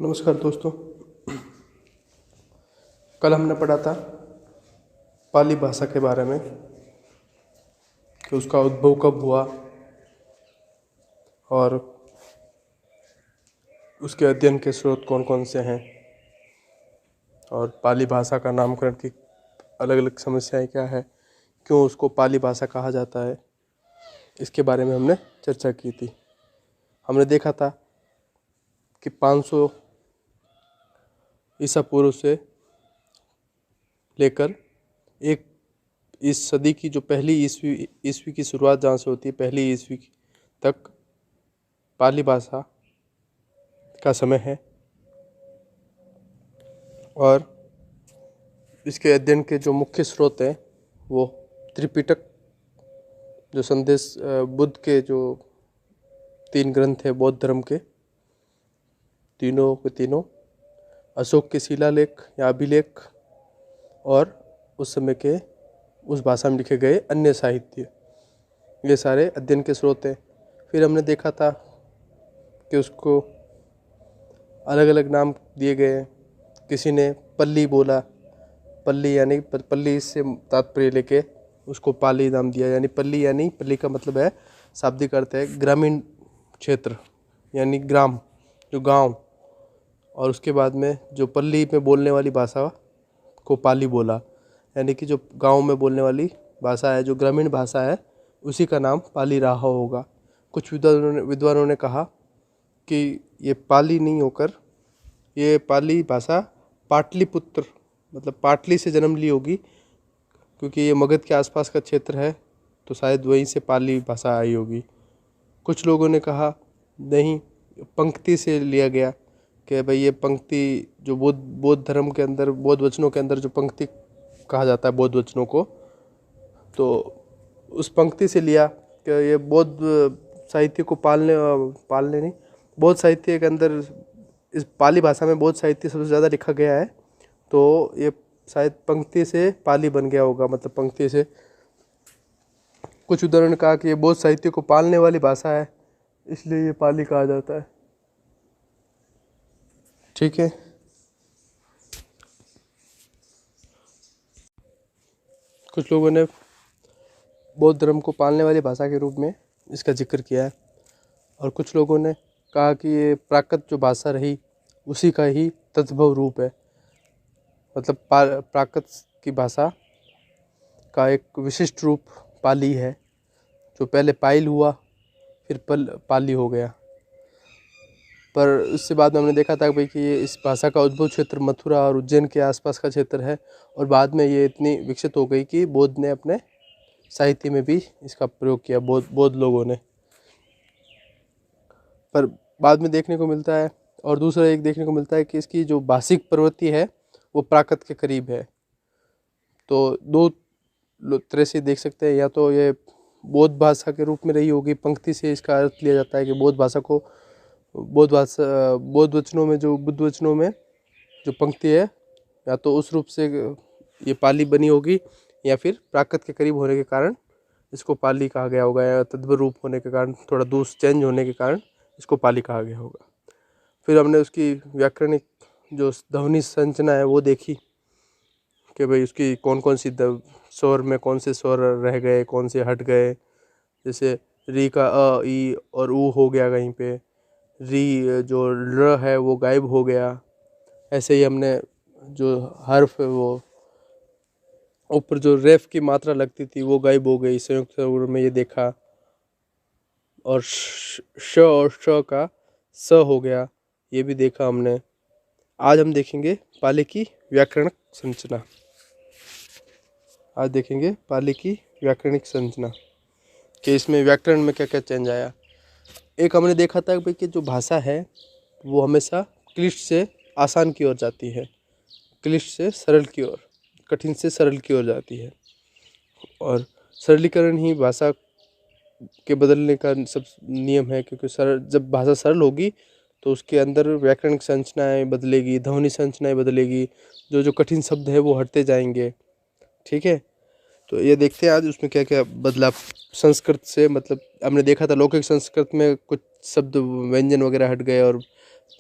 नमस्कार दोस्तों। कल हमने पढ़ा था पाली भाषा के बारे में कि उसका उद्भव कब हुआ और उसके अध्ययन के स्रोत कौन कौन से हैं और पाली भाषा का नामकरण की अलग अलग समस्याएं क्या है, क्यों उसको पाली भाषा कहा जाता है, इसके बारे में हमने चर्चा की थी। हमने देखा था कि 500 ईसा पूर्व से लेकर इस सदी की जो पहली ईस्वी की शुरुआत जहाँ से होती है, पहली ईस्वी तक पाली भाषा का समय है। और इसके अध्ययन के जो मुख्य स्रोत हैं वो त्रिपिटक, जो संदेश बुद्ध के जो 3 ग्रंथ है बौद्ध धर्म के, तीनों के तीनों, अशोक के शिलालेख या अभिलेख और उस समय के उस भाषा में लिखे गए अन्य साहित्य, ये सारे अध्ययन के स्रोत हैं। फिर हमने देखा था कि उसको अलग अलग नाम दिए गए। किसी ने पल्ली बोला, पल्ली यानी पल्ली से तात्पर्य लेके उसको पाली नाम दिया, यानी पल्ली का मतलब है, शाब्दिक अर्थ है ग्रामीण क्षेत्र यानी ग्राम, जो गांव। और उसके बाद में जो पल्ली में बोलने वाली भाषा को पाली बोला, यानी कि जो गांव में बोलने वाली भाषा है, जो ग्रामीण भाषा है, उसी का नाम पाली रहा होगा। कुछ विद्वानों ने कहा कि ये पाली नहीं होकर ये पाली भाषा पाटलिपुत्र मतलब पाटली से जन्म ली होगी, क्योंकि ये मगध के आसपास का क्षेत्र है, तो शायद वहीं से पाली भाषा आई होगी। कुछ लोगों ने कहा नहीं, पंक्ति से लिया गया कि भाई ये पंक्ति जो बौद्ध धर्म के अंदर, बौद्ध वचनों के अंदर जो पंक्ति कहा जाता है बौद्ध वचनों को, तो उस पंक्ति से लिया कि ये बौद्ध साहित्य को पालने नहीं, बौद्ध साहित्य के अंदर इस पाली भाषा में बौद्ध साहित्य सबसे ज़्यादा लिखा गया है, तो ये शायद पंक्ति से पाली बन गया होगा, मतलब पंक्ति से। कुछ उदाहरण कहा कि ये बौद्ध साहित्य को पालने वाली भाषा है, इसलिए ये पाली कहा जाता है। ठीक है। कुछ लोगों ने बौद्ध धर्म को पालने वाली भाषा के रूप में इसका जिक्र किया है, और कुछ लोगों ने कहा कि ये प्राकृत जो भाषा रही उसी का ही तद्भव रूप है, मतलब प्राकृत की भाषा का एक विशिष्ट रूप पाली है, जो पहले पाइल हुआ फिर पाली हो गया। पर उससे बाद में हमने देखा था भाई कि ये इस भाषा का उद्भव क्षेत्र मथुरा और उज्जैन के आसपास का क्षेत्र है, और बाद में ये इतनी विकसित हो गई कि बौद्ध ने अपने साहित्य में भी इसका प्रयोग किया, बौद्ध लोगों ने। पर बाद में देखने को मिलता है, और दूसरा एक देखने को मिलता है कि इसकी जो भाषिक प्रवृत्ति है वो प्राकृत के करीब है। तो 2 तरह से देख सकते हैं, या तो ये बौद्ध भाषा के रूप में रही होगी, पंक्ति से इसका अर्थ लिया जाता है कि बौद्ध भाषा को बौद्ध वचनों में, जो बुद्ध वचनों में जो पंक्ति है, या तो उस रूप से ये पाली बनी होगी, या फिर प्राकृत के करीब होने के कारण इसको पाली कहा गया होगा, या तद्भव रूप होने के कारण, थोड़ा दूर चेंज होने के कारण इसको पाली कहा गया होगा। फिर हमने उसकी व्याकरणिक जो ध्वनि संरचना है वो देखी कि भाई उसकी कौन कौन सी स्वर में कौन से स्वर रह गए, कौन से हट गए। जैसे री का अ, ई और ऊ हो गया, कहीं पे री जो र है वो गायब हो गया। ऐसे ही हमने जो हर्फ है वो ऊपर जो रेफ की मात्रा लगती थी वो गायब हो गई, संयुक्त स्वर में ये देखा। और श और श का स हो गया, ये भी देखा हमने। आज हम देखेंगे पाली की व्याकरणिक संरचना। आज देखेंगे पाली की व्याकरणिक संरचना कि इसमें व्याकरण में क्या क्या चेंज आया। एक हमने देखा था भाई कि जो भाषा है वो हमेशा क्लिष्ट से आसान की ओर जाती है, क्लिष्ट से सरल की ओर, कठिन से सरल की ओर जाती है, और सरलीकरण ही भाषा के बदलने का सब नियम है। क्योंकि जब भाषा सरल होगी तो उसके अंदर व्याकरणिक संरचनाएं बदलेगी, ध्वनि संरचनाएं बदलेगी, जो कठिन शब्द है वो हटते जाएंगे। ठीक है, तो ये देखते हैं आज उसमें क्या क्या बदलाव संस्कृत से। मतलब हमने देखा था लौकिक संस्कृत में कुछ शब्द व्यंजन वगैरह हट गए, और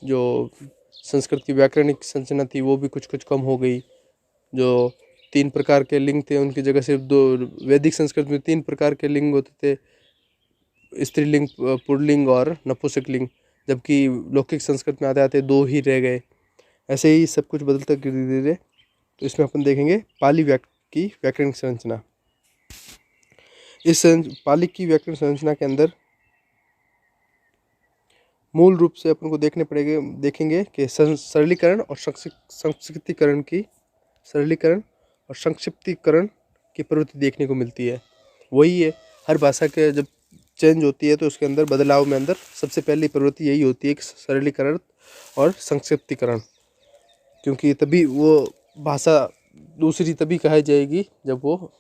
जो संस्कृत की व्याकरणिक संरचना थी वो भी कुछ कुछ कम हो गई। जो 3 प्रकार के लिंग थे उनकी जगह सिर्फ 2, वैदिक संस्कृत में 3 प्रकार के लिंग होते थे, स्त्रीलिंग, पुल्लिंग और नपुंसकलिंग, जबकि लौकिक संस्कृत में आते आते 2 ही रह गए। ऐसे ही सब कुछ बदलता धीरे धीरे। तो इसमें अपन देखेंगे पाली की व्याकरण संरचना। पाली की व्याकरण संरचना के अंदर मूल रूप से अपन को देखेंगे कि सरलीकरण और संक्षिप्तीकरण की प्रवृत्ति देखने को मिलती है। वही है, हर भाषा के जब चेंज होती है तो उसके अंदर बदलाव में अंदर सबसे पहली प्रवृत्ति यही होती है कि सरलीकरण और संक्षिप्तीकरण, क्योंकि तभी वो भाषा दूसरी तभी कही जाएगी जब वो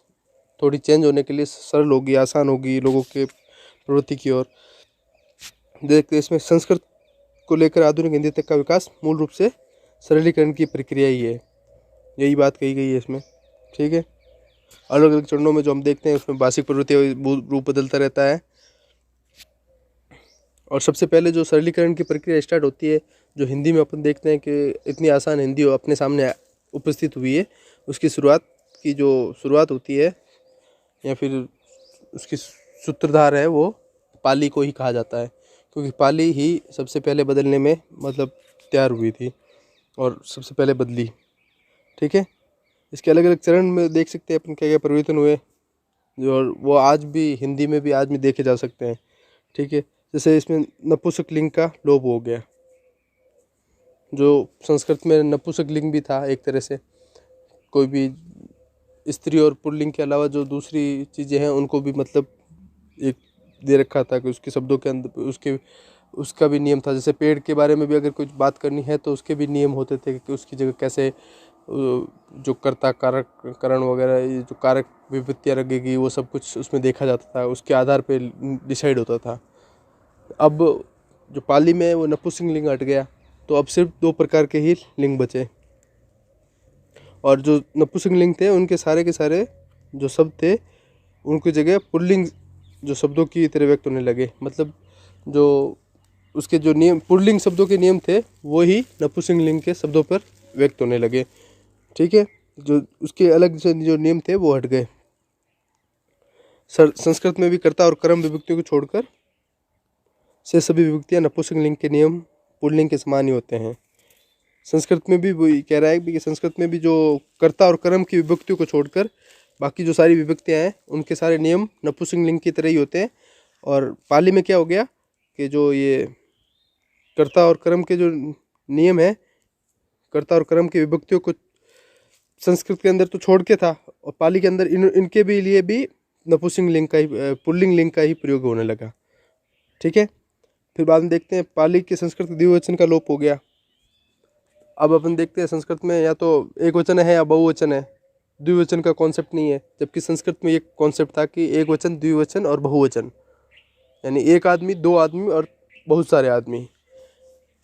थोड़ी चेंज होने के लिए सरल होगी, आसान होगी लोगों के प्रवृत्ति की ओर। देखते इसमें संस्कृत को लेकर आधुनिक हिंदी तक का विकास मूल रूप से सरलीकरण की प्रक्रिया ही है, यही बात कही गई है इसमें। ठीक है, अलग अलग चरणों में जो हम देखते हैं उसमें भाषिक प्रवृत्ति रूप बदलता रहता है। और सबसे पहले जो सरलीकरण की प्रक्रिया स्टार्ट होती है, जो हिंदी में अपन देखते हैं कि इतनी आसान हिंदी अपने सामने उपस्थित हुई है, उसकी शुरुआत होती है या फिर उसकी सूत्रधार है वो पाली को ही कहा जाता है, क्योंकि पाली ही सबसे पहले बदलने में मतलब तैयार हुई थी और सबसे पहले बदली। ठीक है, इसके अलग अलग चरण में देख सकते हैं अपन क्या क्या परिवर्तन हुए, जो वो आज भी हिंदी में भी आज भी देखे जा सकते हैं। ठीक है, जैसे इसमें नपुंसकलिंग का लोप हो गया, जो संस्कृत में नपुंसकलिंग भी था एक तरह से, कोई भी स्त्री और पुल्लिंग के अलावा जो दूसरी चीज़ें हैं उनको भी मतलब एक दे रखा था कि उसके शब्दों के अंदर उसका भी नियम था। जैसे पेड़ के बारे में भी अगर कुछ बात करनी है तो उसके भी नियम होते थे कि उसकी जगह कैसे जो कर्ता कारक करण वगैरह ये जो कारक विभक्तियाँ लगेगी वो सब कुछ उसमें देखा जाता था, उसके आधार पे डिसाइड होता था। अब जो पाली में वो नपुंसकलिंग हट गया तो अब सिर्फ 2 प्रकार के ही लिंग बचे, और जो नपुंसकलिंग थे उनके सारे के सारे जो शब्द थे उनकी जगह पुल्लिंग जो शब्दों की तरह व्यक्त होने लगे। मतलब जो उसके जो नियम पुल्लिंग शब्दों के नियम थे वो ही नपुंसकलिंग के शब्दों पर व्यक्त होने लगे। ठीक है, जो उसके अलग से जो नियम थे वो हट गए। संस्कृत में भी कर्ता और कर्म विभक्तियों को छोड़कर से सभी विभक्तियां नपुंसकलिंग के नियम पुल्लिंग के समान ही होते हैं। संस्कृत में भी वही कह रहा है कि संस्कृत में भी जो कर्ता और कर्म की विभक्तियों को छोड़कर बाकी जो सारी विभक्तियां हैं उनके सारे नियम नपुंसकलिंग की तरह ही होते हैं। और पाली में क्या हो गया कि जो ये कर्ता और कर्म के जो नियम है, कर्ता और कर्म की विभक्तियों को संस्कृत के अंदर तो छोड़ के था, और पाली के अंदर इनके भी लिए भी नपुंसकलिंग का ही पुल्लिंग लिंग का ही प्रयोग होने लगा। ठीक है, फिर बाद में देखते हैं पाली के संस्कृत द्विवचन का लोप हो गया। अब अपन देखते हैं संस्कृत में या तो एक वचन है या बहुवचन है, द्विवचन का कॉन्सेप्ट नहीं है। जबकि संस्कृत में ये कॉन्सेप्ट था कि एक वचन, द्विवचन और बहुवचन, यानी एक आदमी, 2 आदमी और बहुत सारे आदमी।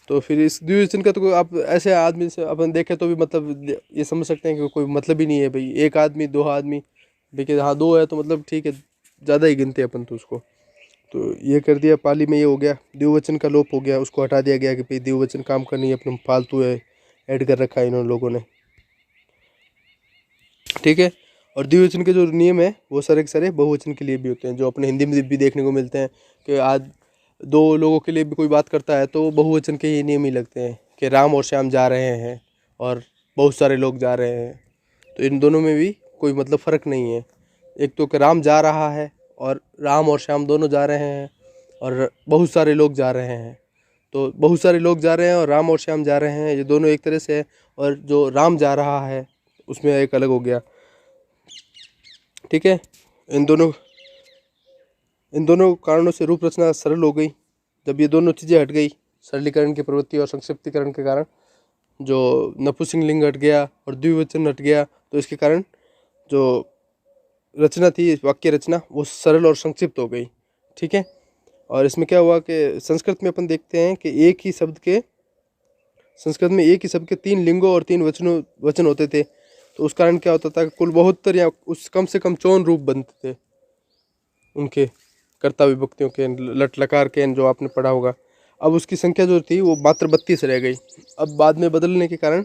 तो फिर इस द्विवचन का तो आप ऐसे आदमी से अपन देखें तो भी मतलब ये समझ सकते हैं कि कोई मतलब ही नहीं है भाई, एक आदमी 2 आदमी, देखिए हाँ 2 है तो मतलब ठीक है, ज़्यादा ही गिनते अपन तो उसको। तो ये कर दिया, पाली में ये हो गया, द्विवचन का लोप हो गया, उसको हटा दिया गया कि भाई द्विवचन काम का नहीं है, अपने फालतू है ऐड कर रखा है इन्होंने लोगों ने। ठीक है, और द्विवचन के जो नियम है वो सारे के सारे बहुवचन के लिए भी होते हैं, जो अपने हिंदी में भी देखने को मिलते हैं कि आज 2 लोगों के लिए भी कोई बात करता है तो बहुवचन के ही नियम ही लगते हैं कि राम और श्याम जा रहे हैं और बहुत सारे लोग जा रहे हैं। तो इन दोनों में भी कोई मतलब फ़र्क नहीं है, एक तो कि राम जा रहा है और राम और श्याम दोनों जा रहे हैं, और बहुत सारे लोग जा रहे हैं। तो बहुत सारे लोग जा रहे हैं और राम और श्याम जा रहे हैं, ये दोनों एक तरह से है, और जो राम जा रहा है उसमें एक अलग हो गया। ठीक है, इन दोनों कारणों से रूप रचना सरल हो गई। जब ये दोनों चीज़ें हट गई, सरलीकरण की प्रवृत्ति और संक्षिप्तीकरण के कारण, जो नपुंसकलिंग हट गया और द्विवचन हट गया, तो इसके कारण जो रचना थी, वाक्य रचना, वो सरल और संक्षिप्त हो गई। ठीक है, और इसमें क्या हुआ कि संस्कृत में अपन देखते हैं कि संस्कृत में एक ही शब्द के 3 लिंगों और 3 वचन होते थे। तो उस कारण क्या होता था कि कुल 72 या उस कम से कम 54 रूप बनते थे उनके कर्ता विभक्तियों के, लट लकार के, जो आपने पढ़ा होगा। अब उसकी संख्या जो थी वो मात्र 32 रह गई। अब बाद में बदलने के कारण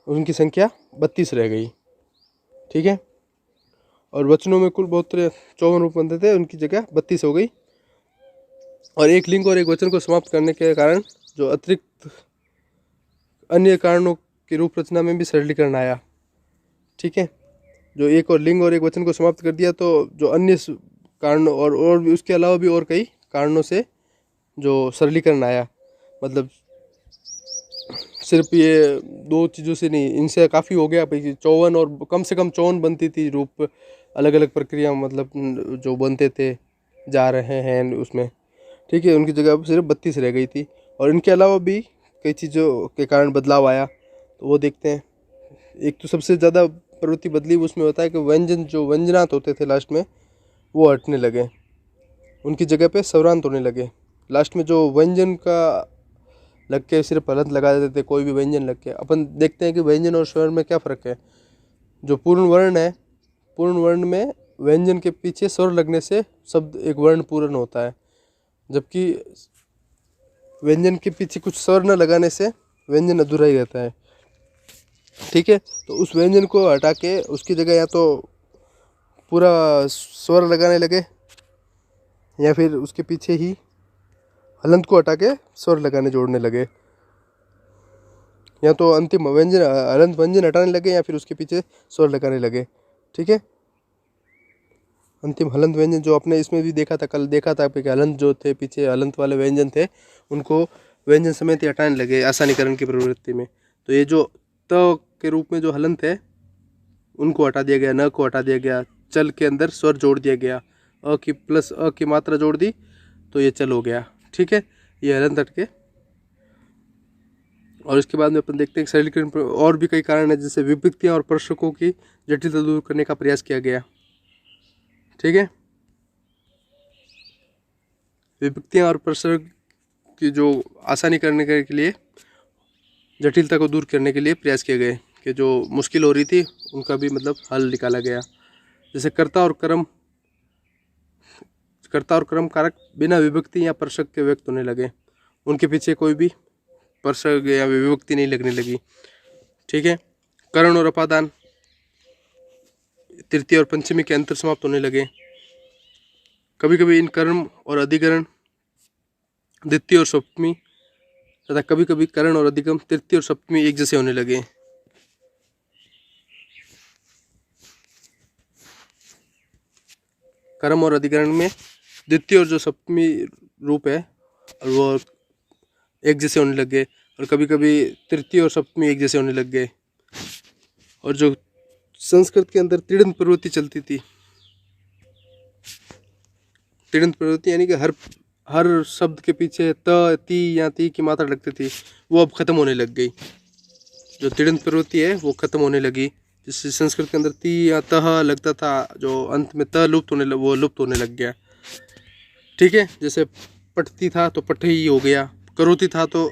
उनकी संख्या 32 रह गई। ठीक है, और वचनों में कुल 54 रूप बनते थे, उनकी जगह 32 हो गई। और एक लिंग और एक वचन को समाप्त करने के कारण जो अतिरिक्त अन्य कारणों की रूप रचना में भी सरलीकरण आया। ठीक है, जो एक और लिंग और एक वचन को समाप्त कर दिया तो जो अन्य कारण और भी उसके अलावा भी और कई कारणों से जो सरलीकरण आया। मतलब सिर्फ ये दो चीज़ों से नहीं, इनसे काफ़ी हो गया। 54 और कम से कम 54 बनती थी रूप, अलग अलग प्रक्रिया मतलब जो बनते थे जा रहे हैं उसमें। ठीक है, उनकी जगह अब सिर्फ 32 रह गई थी। और इनके अलावा भी कई चीज़ों के कारण बदलाव आया, तो वो देखते हैं। एक तो सबसे ज़्यादा प्रवृत्ति बदली उसमें होता है कि व्यंजन जो व्यंजनांत होते थे लास्ट में वो हटने लगे, उनकी जगह पे स्वरांत होने लगे। लास्ट में जो व्यंजन का लग के सिर्फ हलंत लगा देते थे, कोई भी व्यंजन लग के। अपन देखते हैं कि व्यंजन और स्वर में क्या फ़र्क है। जो पूर्ण वर्ण है, पूर्ण वर्ण में व्यंजन के पीछे स्वर लगने से शब्द एक वर्ण पूर्ण होता है, जबकि व्यंजन के पीछे कुछ स्वर न लगाने से व्यंजन अधूरा ही रहता है। ठीक है, तो उस व्यंजन को हटा के उसकी जगह या तो पूरा स्वर लगाने लगे या फिर उसके पीछे ही हलंत को हटा के स्वर लगाने जोड़ने लगे, या तो अंतिम व्यंजन हलंत व्यंजन हटाने लगे या फिर उसके पीछे स्वर लगाने लगे। ठीक है, अंतिम हलंत व्यंजन जो आपने इसमें भी देखा था, कल देखा था कि हलंत जो थे पीछे हलंत वाले व्यंजन थे उनको व्यंजन समेत ही हटाने लगे आसानीकरण की प्रवृत्ति में। तो ये जो त के रूप में जो हलंत है उनको हटा दिया गया, न को हटा दिया गया, चल के अंदर स्वर जोड़ दिया गया, अ की प्लस अ की मात्रा जोड़ दी तो ये चल हो गया। ठीक है, ये हलंत हट के। और इसके बाद में अपन देखते हैं सरलीकरण पर और भी कई कारण है, जैसे विभक्तियां और प्रश्नकों की जटिलता दूर करने का प्रयास किया गया। ठीक है, विभक्तियां और प्रश्न की जो आसानी करने के लिए, जटिलता को दूर करने के लिए प्रयास किए गए कि जो मुश्किल हो रही थी उनका भी मतलब हल निकाला गया। जैसे कर्ता और कर्म कारक बिना विभक्ति या प्रश्न के व्यक्त होने लगे, उनके पीछे कोई भी प्रश्न या विभक्ति नहीं लगने लगी। ठीक है, करण और अपादान, तृतीय और पंचमी के अंतर समाप्त होने लगे। कभी कभी इन कर्म और अधिकरण द्वितीय और सप्तमी तथा कभी कभी करण और अधिगम तृतीय और सप्तमी एक जैसे होने लगे। कर्म और अधिकरण में द्वितीय और जो सप्तमी रूप है और वो एक जैसे होने लग गए, और कभी कभी तृतीय और सप्तमी एक जैसे होने लग गए। और जो संस्कृत के अंदर तिड़ंत प्रवृत्ति चलती थी, तिड़ंत प्रवृत्ति यानी कि हर शब्द के पीछे त ती या ती की मात्रा लगती थी, वो अब खत्म होने लग गई। जो तिड़ंत प्रवृत्ति है वो खत्म होने लगी, जिससे संस्कृत के अंदर ती या तह लगता था, जो अंत में त लुप्त होने वो लुप्त होने लग गया। ठीक है, जैसे पठती था तो पठई हो गया, करोती था तो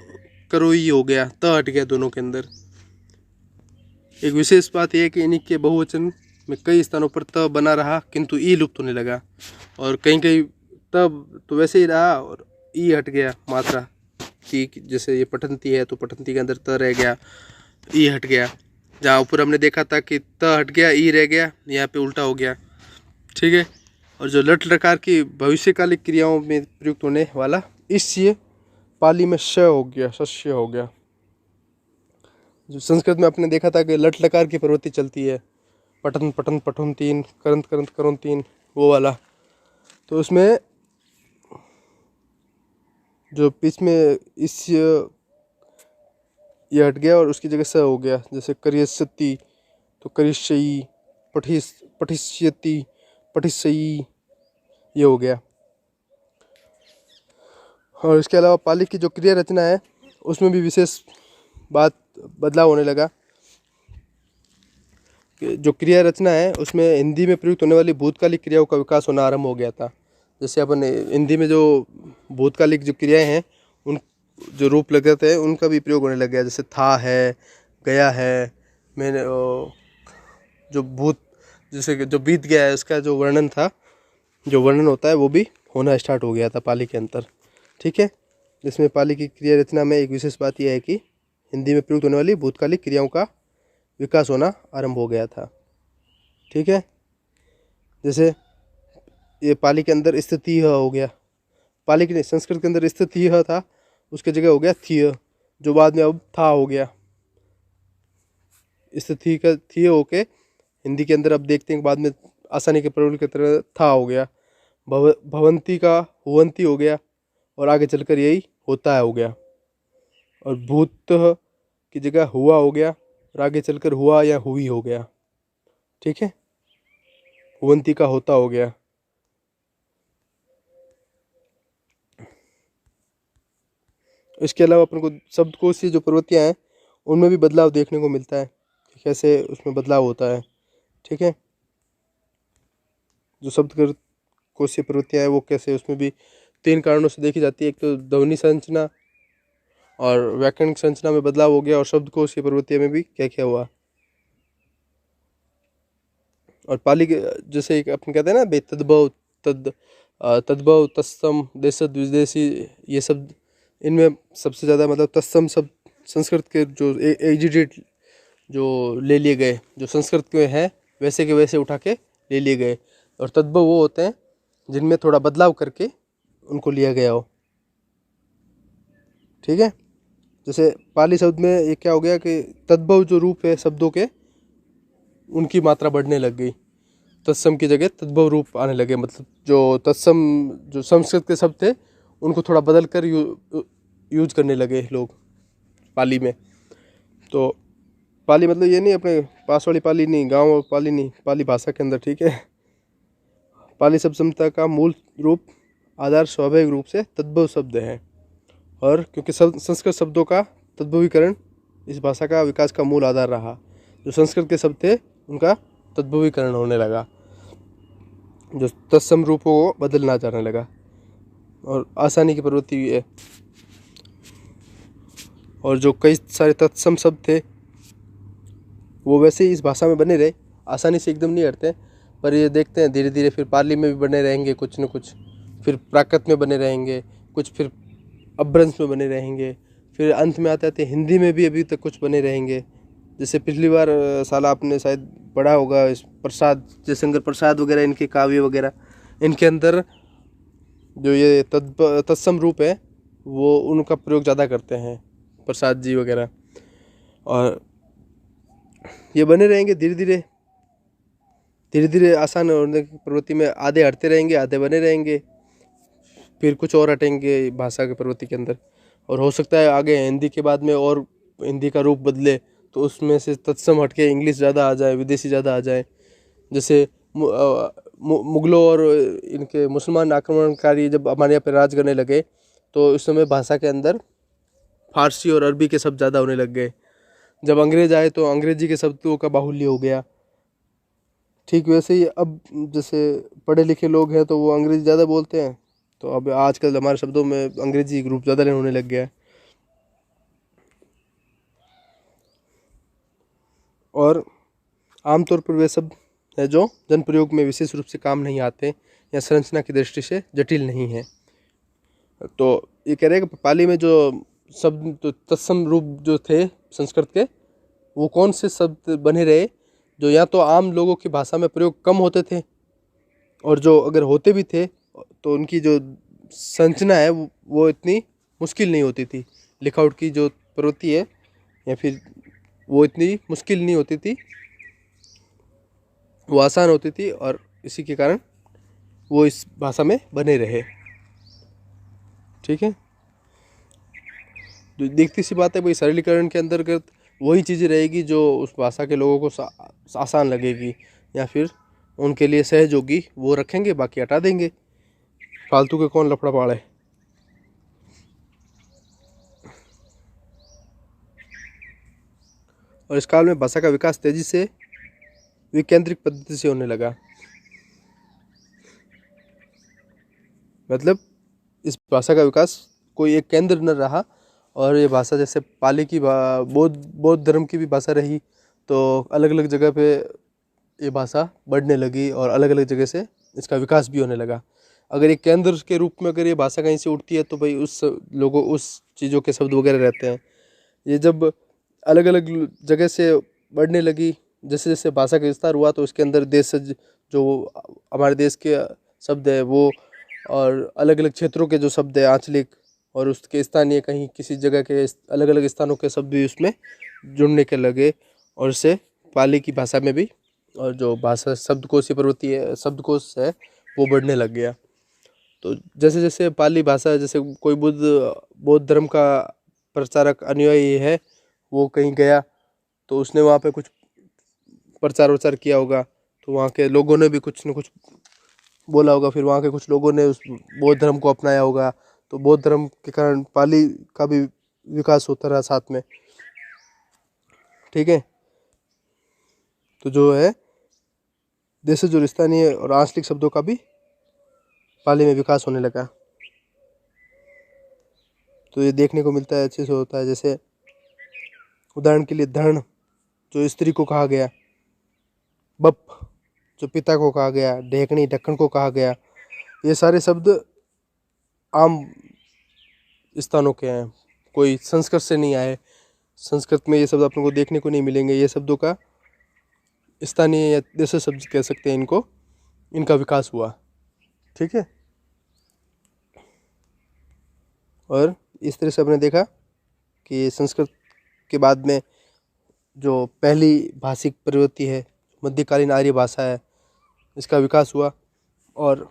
करोई हो गया, त हट गया दोनों के अंदर। एक विशेष बात यह है कि इन्हीं के बहुवचन में कई स्थानों पर त बना रहा किंतु ई लुप्त होने लगा, और कहीं कहीं तब तो वैसे ही रहा और ई हट गया मात्रा की। जैसे ये पठंती है तो पठंती के अंदर त रह गया, ई हट गया। जहाँ ऊपर हमने देखा था कि त हट गया ई रह गया, यहाँ पे उल्टा हो गया। ठीक है, और जो लट लकार की भविष्यकालिक क्रियाओं में प्रयुक्त होने वाला इससे पाली में श हो गया, शस्य हो गया। जो संस्कृत में आपने देखा था कि लट लकार की प्रवृत्ति चलती है, पठन पठन पठन तीन, करंत करंत करों तीन, वो वाला। तो उसमें जो बीच में इस ये हट गया और उसकी जगह स हो गया। जैसे करिष्यति तो करिष्यई, पठिष्यति पठिष्यई, ये हो गया। और इसके अलावा पाली की जो क्रिया रचना है उसमें भी विशेष बदलाव होने लगा। जो क्रिया रचना है उसमें हिंदी में प्रयुक्त होने वाली भूतकालिक क्रियाओं का विकास होना आरंभ हो गया था। जैसे अपन हिंदी में जो भूतकालिक जो क्रियाएं हैं उन जो रूप लगाते हैं उनका भी प्रयोग होने लग गया। जैसे था है, गया है, मैंने जो भूत जैसे जो बीत गया है उसका जो वर्णन था, जो वर्णन होता है वो भी होना स्टार्ट हो गया था पाली के अंतर। ठीक है, जिसमें पाली की क्रिया रचना में एक विशेष बात यह है कि हिंदी में प्रयुक्त होने वाली भूतकालिक क्रियाओं का विकास होना आरंभ हो गया था। ठीक है, जैसे ये पाली के अंदर स्थिति हो गया, पाली के नहीं, संस्कृत के अंदर स्थिति था, उसके जगह हो गया थी, जो बाद में अब था हो गया। स्थिति का थी होके हिंदी के अंदर अब देखते हैं बाद में आसानी के प्रयोग की तरह था हो गया। भवंती का हुवंती हो गया, और आगे चलकर यही होता है हो गया। और भूत की जगह हुआ हो गया, और आगे चलकर हुआ या हुई हो गया। ठीक है, हुवंती का होता हो गया। इसके अलावा अपन को शब्दकोश की जो प्रवृत्तियाँ हैं उनमें भी बदलाव देखने को मिलता है, कैसे उसमें बदलाव होता है। ठीक है, जो शब्दकोशीय प्रवृत्तियाँ हैं वो कैसे, उसमें भी 3 कारणों से देखी जाती है। एक तो ध्वनि संरचना और व्याकरणिक संरचना में बदलाव हो गया, और शब्दकोशीय प्रवृत्तियों में भी क्या क्या हुआ। और पाली के जैसे एक अपन कहते हैं ना बे तद्भव तद्भव तत्सम देशद विदेशी, ये शब्द इनमें सबसे ज़्यादा मतलब तत्सम शब्द संस्कृत के जो एजिडेट जो ले लिए गए, जो संस्कृत के हैं वैसे के वैसे उठा के ले लिए गए। और तद्भव वो होते हैं जिनमें थोड़ा बदलाव करके उनको लिया गया हो। ठीक है, जैसे पाली शब्द में ये क्या हो गया कि तद्भव जो रूप है शब्दों के उनकी मात्रा बढ़ने लग गई, तत्सम की जगह तद्भव रूप आने लगे। मतलब जो तत्सम जो संस्कृत के शब्द थे उनको थोड़ा बदल कर यूज करने लगे लोग पाली में। तो पाली मतलब ये नहीं अपने पास वाली पाली नहीं, गांव पाली नहीं, पाली भाषा के अंदर। ठीक है, पाली शब्द समता का मूल रूप आधार स्वाभाविक रूप से तद्भव शब्द है, और क्योंकि संस्कृत शब्दों का तद्भवीकरण इस भाषा का विकास का मूल आधार रहा। जो संस्कृत के शब्द थे उनका तद्भवीकरण होने लगा, जो तत्सम रूपों को बदलना जाने लगा, और आसानी की प्रवृत्ति भी है। और जो कई सारे तत्सम शब्द थे वो वैसे ही इस भाषा में बने रहे, आसानी से एकदम नहीं हटते, पर ये देखते हैं धीरे धीरे फिर पाली में भी बने रहेंगे कुछ न कुछ, फिर प्राकृत में बने रहेंगे कुछ, फिर अपभ्रंश में बने रहेंगे, फिर अंत में आते आते हिंदी में भी अभी तक कुछ बने रहेंगे। जैसे पिछली बार साल आपने शायद पढ़ा होगा इस प्रसाद, जयशंकर प्रसाद वगैरह, इनके काव्य वगैरह, इनके अंदर जो ये तत्सम रूप है वो उनका प्रयोग ज़्यादा करते हैं प्रसाद जी वगैरह। और ये बने रहेंगे धीरे धीरे आसान होने की प्रवृत्ति में, आधे हटते रहेंगे आधे बने रहेंगे, फिर कुछ और हटेंगे भाषा की प्रवृत्ति के अंदर। और हो सकता है आगे हिंदी के बाद में और हिंदी का रूप बदले तो उसमें से तत्सम हटके इंग्लिश ज़्यादा आ जाए, विदेशी ज़्यादा आ जाए। जैसे मुगलों और इनके मुसलमान आक्रमणकारी जब हमारे यहाँ पे राज करने लगे तो उस समय भाषा के अंदर फारसी और अरबी के शब्द ज़्यादा होने लग गए। जब अंग्रेज आए तो अंग्रेजी के शब्दों का बाहुल्य हो गया। ठीक वैसे ही अब जैसे पढ़े लिखे लोग हैं तो वो अंग्रेजी ज़्यादा बोलते हैं, तो अब आजकल हमारे शब्दों में अंग्रेजी ग्रुप ज़्यादा होने लग गया है। और आमतौर पर वे शब्द है जो जन प्रयोग में विशेष रूप से काम नहीं आते या संरचना की दृष्टि से जटिल नहीं है। तो ये कह रहे हैं कि पाली में जो शब्द तो तत्सम रूप जो थे संस्कृत के, वो कौन से शब्द बने रहे जो या तो आम लोगों की भाषा में प्रयोग कम होते थे, और जो अगर होते भी थे तो उनकी जो संरचना है वो इतनी मुश्किल नहीं होती थी। लिखावट की जो प्रवृत्ति है या फिर वो इतनी मुश्किल नहीं होती थी, वो आसान होती थी, और इसी के कारण वो इस भाषा में बने रहे। ठीक है, जो देखती सी बात है भाई, सरलीकरण के अंतर्गत वही चीज़ें रहेगी जो उस भाषा के लोगों को आसान लगेगी या फिर उनके लिए सहज होगी, वो रखेंगे, बाकी हटा देंगे। फालतू के कौन लफड़ा पाड़े। और इस काल में भाषा का विकास तेजी से विकेंद्रिक पद्धति से होने लगा। मतलब इस भाषा का विकास कोई एक केंद्र न रहा, और ये भाषा जैसे पाली की बौद्ध धर्म की भी भाषा रही, तो अलग अलग जगह पे ये भाषा बढ़ने लगी और अलग अलग जगह से इसका विकास भी होने लगा। अगर एक केंद्र के रूप में अगर ये भाषा कहीं से उठती है तो भाई उस चीज़ों के शब्द वगैरह रहते हैं। ये जब अलग अलग जगह से बढ़ने लगी, जैसे जैसे भाषा का विस्तार हुआ तो उसके अंदर देशज जो हमारे देश के शब्द है वो, और अलग अलग क्षेत्रों के जो शब्द है आंचलिक, और उसके स्थानीय कहीं किसी जगह के अलग अलग स्थानों के शब्द भी उसमें जुड़ने के लगे, और इससे पाली की भाषा में भी, और जो भाषा शब्दकोश प्रवृत्ति है, शब्दकोश है, वो बढ़ने लग गया। तो जैसे जैसे पाली भाषा, जैसे कोई बौद्ध धर्म का प्रचारक अनुयायी है, वो कहीं गया तो उसने वहाँ पे कुछ प्रचार वचार किया होगा, तो वहाँ के लोगों ने भी कुछ न कुछ बोला होगा, फिर वहाँ के कुछ लोगों ने उस बौद्ध धर्म को अपनाया होगा, तो बौद्ध धर्म के कारण पाली का भी विकास होता रहा साथ में। ठीक है, तो जो है देशज और स्थानीय और आंचलिक शब्दों का भी पाली में विकास होने लगा। तो ये देखने को मिलता है, अच्छे से होता है। जैसे उदाहरण के लिए धर्ण जो स्त्री को कहा गया, बप जो पिता को कहा गया, ढेकणी ढक्कन को कहा गया, ये सारे शब्द आम स्थानों के हैं, कोई संस्कृत से नहीं आए। संस्कृत में ये शब्द अपन को देखने को नहीं मिलेंगे। ये शब्दों का स्थानीय या देशी शब्द कह सकते हैं इनको, इनका विकास हुआ। ठीक है, और इस तरह से हमने देखा कि संस्कृत के बाद में जो पहली भाषिक प्रवृत्ति है, मध्यकालीन आर्य भाषा है, इसका विकास हुआ, और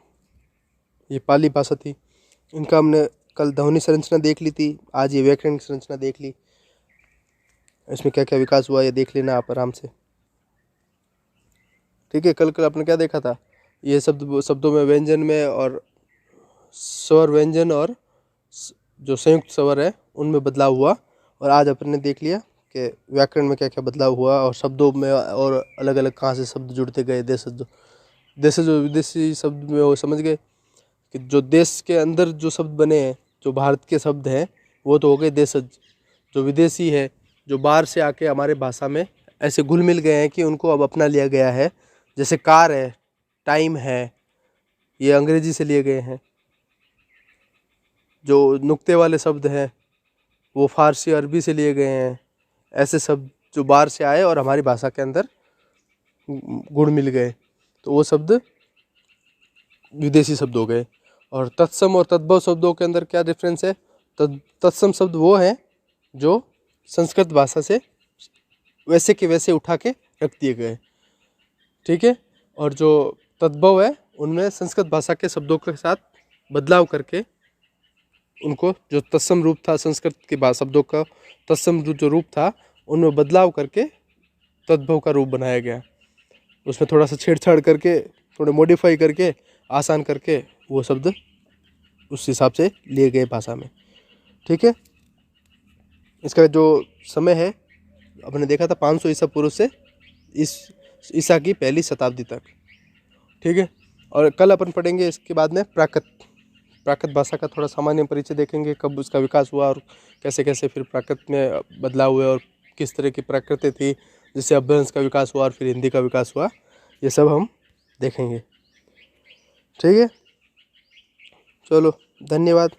ये पाली भाषा थी। इनका हमने कल ध्वनि संरचना देख ली थी, आज ये व्याकरण संरचना देख ली। इसमें क्या क्या विकास हुआ ये देख लेना आप आराम से। ठीक है, कल आपने क्या देखा था, ये शब्दों में व्यंजन में और स्वर व्यंजन और जो संयुक्त स्वर है उनमें बदलाव हुआ, और आज अपन ने देख लिया कि व्याकरण में क्या क्या बदलाव हुआ, और शब्दों में और अलग अलग कहाँ से शब्द जुड़ते गए। देशज जो विदेशी शब्द में वो समझ गए कि जो देश के अंदर जो शब्द बने हैं, जो भारत के शब्द हैं, वो तो हो गए देशज। जो विदेशी है, जो बाहर से आके हमारे भाषा में ऐसे घुल मिल गए हैं कि उनको अब अपना लिया गया है। जैसे कार है, टाइम है, ये अंग्रेजी से लिए गए हैं। जो नुक्ते वाले शब्द हैं वो फारसी अरबी से लिए गए हैं। ऐसे शब्द जो बाहर से आए और हमारी भाषा के अंदर गुण मिल गए, तो वो शब्द विदेशी शब्द हो गए। और तत्सम और तद्भव शब्दों के अंदर क्या डिफरेंस है? तत्सम शब्द वो हैं जो संस्कृत भाषा से वैसे के वैसे उठा के रख दिए गए। ठीक है, और जो तद्भव है उनमें संस्कृत भाषा के शब्दों के साथ बदलाव करके उनको, जो तत्सम रूप था संस्कृत के शब्दों का, तत्सम जो रूप था उनमें बदलाव करके तद्भव का रूप बनाया गया। उसमें थोड़ा सा छेड़छाड़ करके, थोड़े मॉडिफाई करके, आसान करके वो शब्द उस हिसाब से लिए गए भाषा में। ठीक है, इसका जो समय है अपने देखा था 500 ईसा पूर्व से ईसा की पहली शताब्दी तक। ठीक है, और कल अपन पढ़ेंगे इसके बाद में प्राकृत भाषा का थोड़ा सामान्य परिचय देखेंगे, कब उसका विकास हुआ और कैसे कैसे फिर प्राकृत में बदलाव हुए और किस तरह की प्राकृतें थी, जिससे अपभ्रंश का विकास हुआ और फिर हिंदी का विकास हुआ। ये सब हम देखेंगे। ठीक है, चलो धन्यवाद।